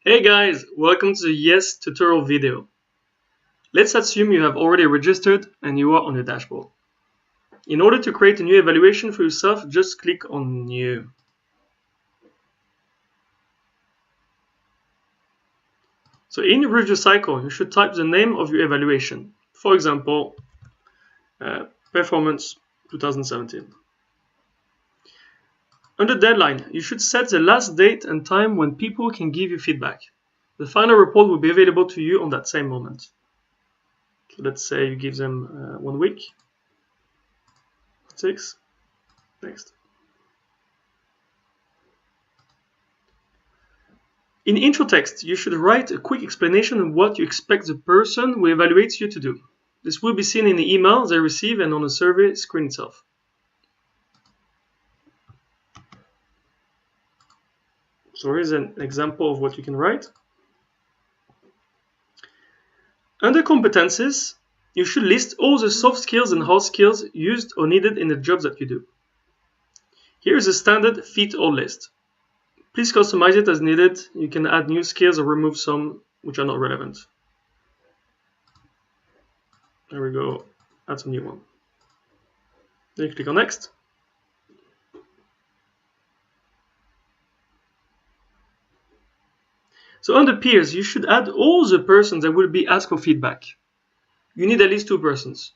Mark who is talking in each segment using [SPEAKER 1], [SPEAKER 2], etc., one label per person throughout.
[SPEAKER 1] Hey guys, welcome to the YIES tutorial video. Let's assume you have already registered and you are on your dashboard. In order to create a new evaluation for yourself, just click on New. So in your review cycle, you should type the name of your evaluation. For example, Performance 2017. Under deadline, you should set the last date and time when people can give you feedback. The final report will be available to you on that same moment. So let's say you give them 1 week. 6. Next. In intro text, you should write a quick explanation of what you expect the person who evaluates you to do. This will be seen in the email they receive and on the survey screen itself. So here's an example of what you can write. Under competencies, you should list all the soft skills and hard skills used or needed in the jobs that you do. Here is a standard fit-all list. Please customize it as needed. You can add new skills or remove some which are not relevant. There we go. Add some new one. Then you click on Next. So under peers, you should add all the persons that will be asked for feedback. You need at least 2 persons.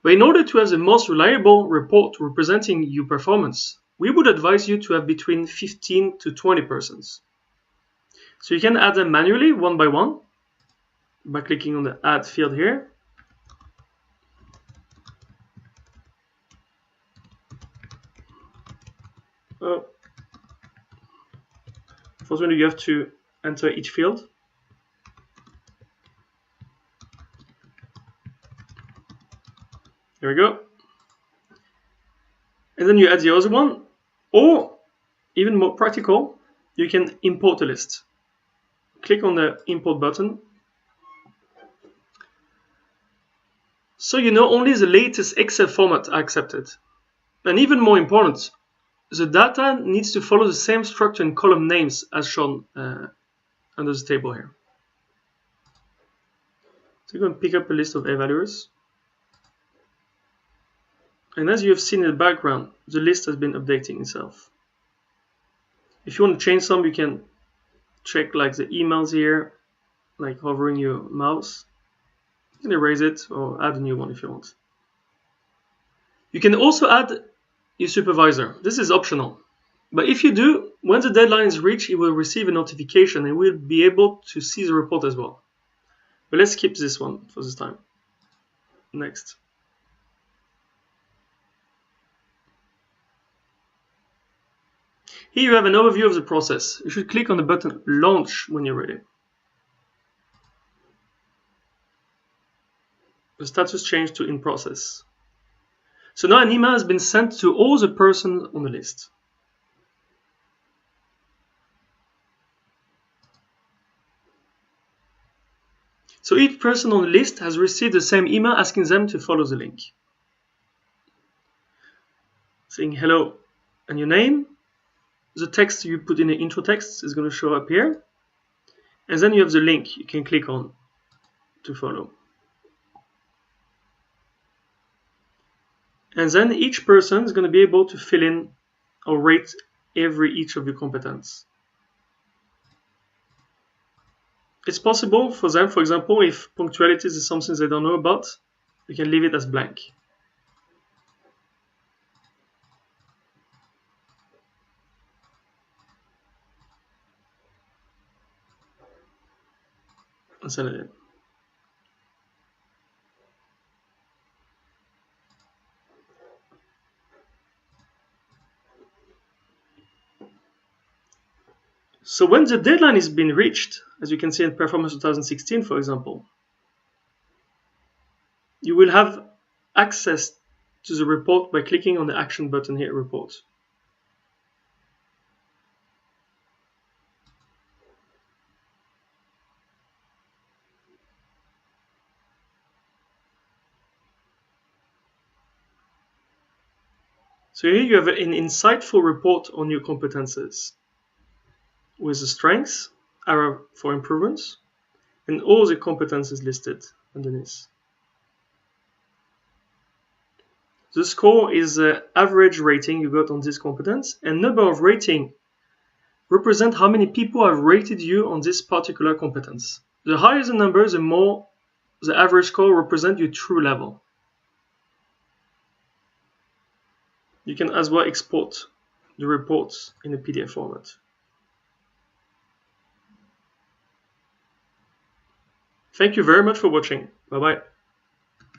[SPEAKER 1] But in order to have the most reliable report representing your performance, we would advise you to have between 15 to 20 persons. So you can add them manually, one by one, by clicking on the Add field here. First one, you have to enter each field. There we go. And then you add the other one, or even more practical, you can import a list. Click on the import button. So you know only the latest Excel format are accepted. And even more important, the data needs to follow the same structure and column names as shown under the table here. So you're going to pick up a list of evaluators. And as you have seen in the background, the list has been updating itself. If you want to change some, you can check like the emails here, like hovering your mouse. You can erase it or add a new one if you want. You can also add your supervisor. This is optional. But if you do, when the deadline is reached, you will receive a notification and will be able to see the report as well. But let's skip this one for this time. Next. Here you have an overview of the process. You should click on the button Launch when you're ready. The status changed to In Process. So now an email has been sent to all the persons on the list. So each person on the list has received the same email asking them to follow the link. Saying hello and your name. The text you put in the intro text is going to show up here. And then you have the link you can click on to follow. And then each person is going to be able to fill in or rate each of your competence. It's possible for them, for example, if punctuality is something they don't know about, you can leave it as blank. And send it in. So when the deadline is being reached, as you can see in Performance 2016, for example, you will have access to the report by clicking on the action button here, Report. So here you have an insightful report on your competences with the strengths, area for improvements, and all the competencies listed underneath. The score is the average rating you got on this competence, and number of rating represent how many people have rated you on this particular competence. The higher the number, the more the average score represents your true level. You can as well export the reports in a PDF format. Thank you very much for watching. Bye bye.